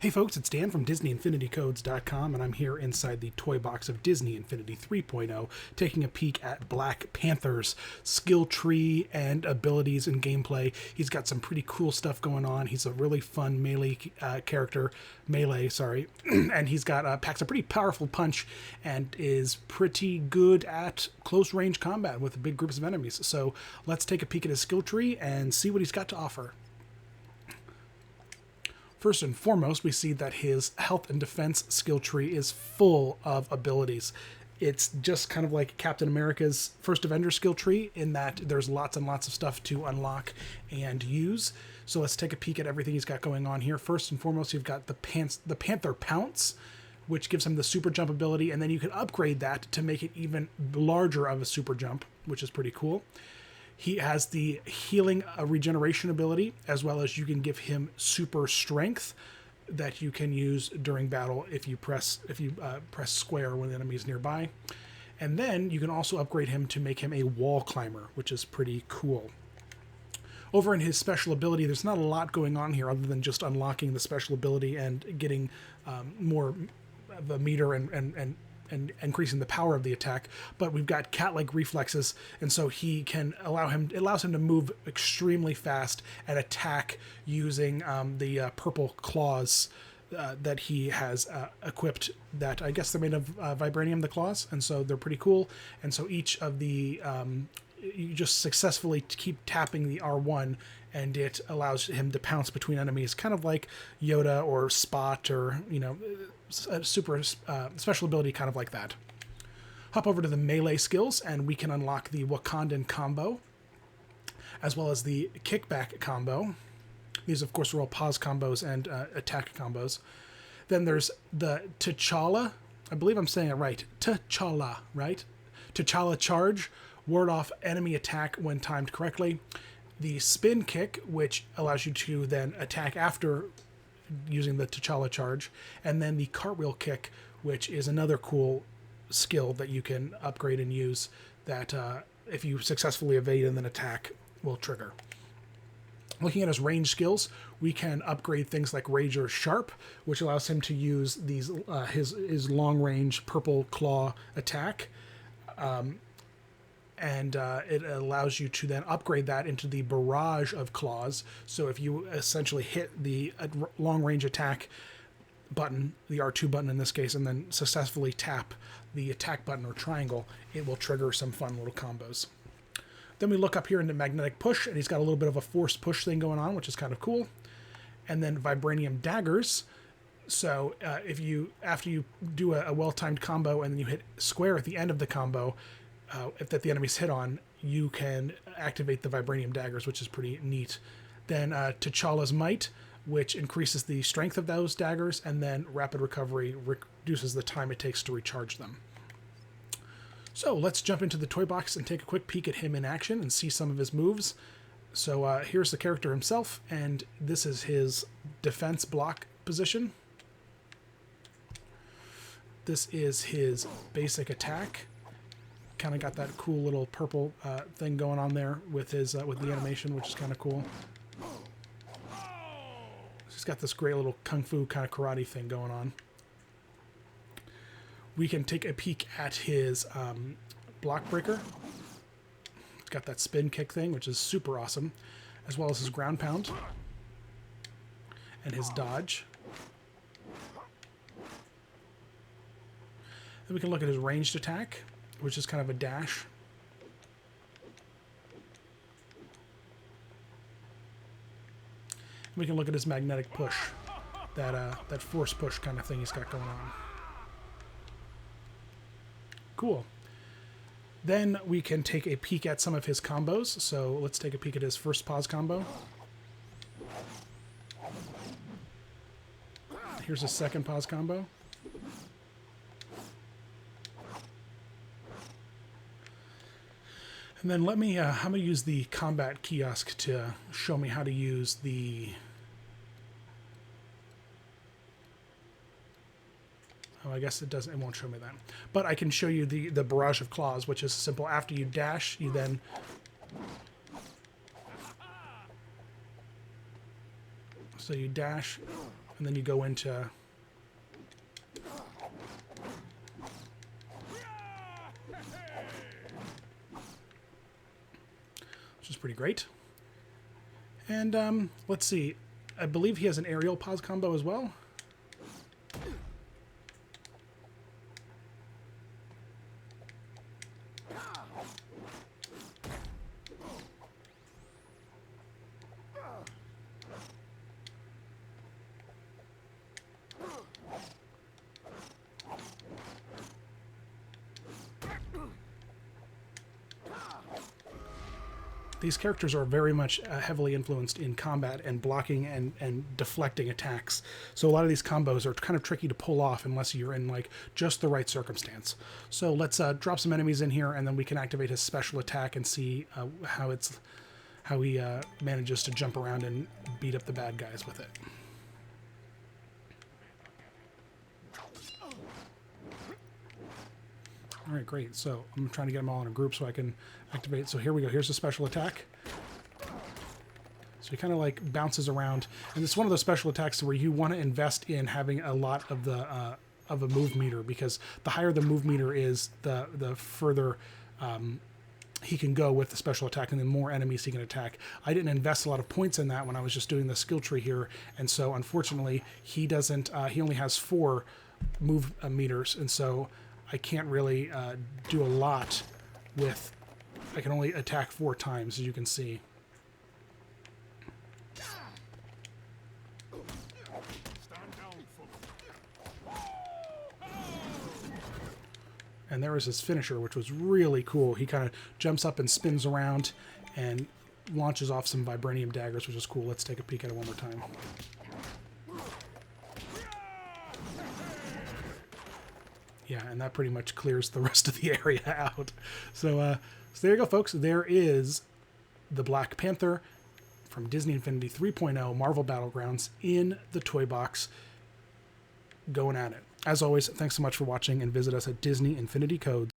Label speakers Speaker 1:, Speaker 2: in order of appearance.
Speaker 1: Hey folks, it's Dan from DisneyInfinityCodes.com, and I'm here inside the toy box of Disney Infinity 3.0, taking a peek at Black Panther's skill tree and abilities and gameplay. He's got some pretty cool stuff going on. He's a really fun melee character, and he's got packs a pretty powerful punch and is pretty good at close range combat with big groups of enemies. So let's take a peek at his skill tree and see what he's got to offer. First and foremost, we see that his health and defense skill tree is full of abilities. It's just kind of like Captain America's First Avenger skill tree in that there's lots and lots of stuff to unlock and use. So let's take a peek at everything he's got going on here. First and foremost, you've got the Panther Pounce, which gives him the super jump ability, and then you can upgrade that to make it even larger of a super jump, which is pretty cool. He has the healing regeneration ability, as well as you can give him super strength that you can use during battle if you press square when the enemy is nearby. And then you can also upgrade him to make him a wall climber, which is pretty cool. Over in his special ability, there's not a lot going on here other than just unlocking the special ability and getting more of a meter and increasing the power of the attack. But we've got cat-like reflexes, and so it allows him to move extremely fast and attack using the purple claws that he has equipped. That I guess they're made of vibranium, the claws, and so they're pretty cool. And so each of the you just successfully keep tapping the R1, and it allows him to pounce between enemies, kind of like Yoda or Spot, or a super special ability kind of like that. Hop over to the melee skills, and we can unlock the Wakandan combo, as well as the kickback combo. These, of course, are all pause combos and attack combos. Then there's the T'Challa. I believe I'm saying it right. T'Challa, right? T'Challa charge. Ward off enemy attack when timed correctly. The spin kick, which allows you to then attack after using the T'Challa charge. And then the cartwheel kick, which is another cool skill that you can upgrade and use that if you successfully evade and then attack will trigger. Looking at his range skills, we can upgrade things like Rage or Sharp, which allows him to use these his long range purple claw attack. And it allows you to then upgrade that into the barrage of claws. So if you essentially hit the long-range attack button, the R2 button in this case, and then successfully tap the attack button or triangle, it will trigger some fun little combos. Then we look up here into Magnetic Push, and he's got a little bit of a forced push thing going on, which is kind of cool. And then Vibranium Daggers. So after you do a well-timed combo and then you hit square at the end of the combo, that the enemy's hit on, you can activate the Vibranium Daggers, which is pretty neat. Then T'Challa's Might, which increases the strength of those daggers, and then Rapid Recovery reduces the time it takes to recharge them. So let's jump into the toy box and take a quick peek at him in action and see some of his moves. So here's the character himself, and this is his defense block position. This is his basic attack. Kind of got that cool little purple thing going on there with his with the animation, which is kind of cool. He's got this great little kung fu kind of karate thing going on. We can take a peek at his block breaker. He's got that spin kick thing, which is super awesome, as well as his ground pound and his dodge. Then we can look at his ranged attack, which is kind of a dash. And we can look at his magnetic push, that force push kind of thing he's got going on. Cool. Then we can take a peek at some of his combos. So let's take a peek at his first pause combo. Here's his second pause combo. And then I'm going to use the combat kiosk to show me how to use the... Oh, I guess it won't show me that. But I can show you the barrage of claws, which is simple. After you dash, you then... So you dash, And then you go into... which is pretty great. And let's see. I believe he has an aerial pause combo as well. These characters are very much heavily influenced in combat and blocking and deflecting attacks. So a lot of these combos are kind of tricky to pull off unless you're in like just the right circumstance. So let's drop some enemies in here, and then we can activate his special attack and see how he manages to jump around and beat up the bad guys with it. All right, great. So I'm trying to get them all in a group so I can activate. So here we go. Here's the special attack. So he kind of like bounces around, and it's one of those special attacks where you want to invest in having a lot of the of a move meter, because the higher the move meter is, the further he can go with the special attack, and the more enemies he can attack. I didn't invest a lot of points in that when I was just doing the skill tree here, and so unfortunately he doesn't. He only has 4 move meters, and so I can't really do a lot with... I can only attack 4 times, as you can see. And there was his finisher, which was really cool. He kind of jumps up and spins around and launches off some Vibranium Daggers, which is cool. Let's take a peek at it one more time. Yeah, and that pretty much clears the rest of the area out. So there you go, folks. There is the Black Panther from Disney Infinity 3.0 Marvel Battlegrounds in the toy box, going at it. As always, thanks so much for watching, and visit us at Disney Infinity Codes.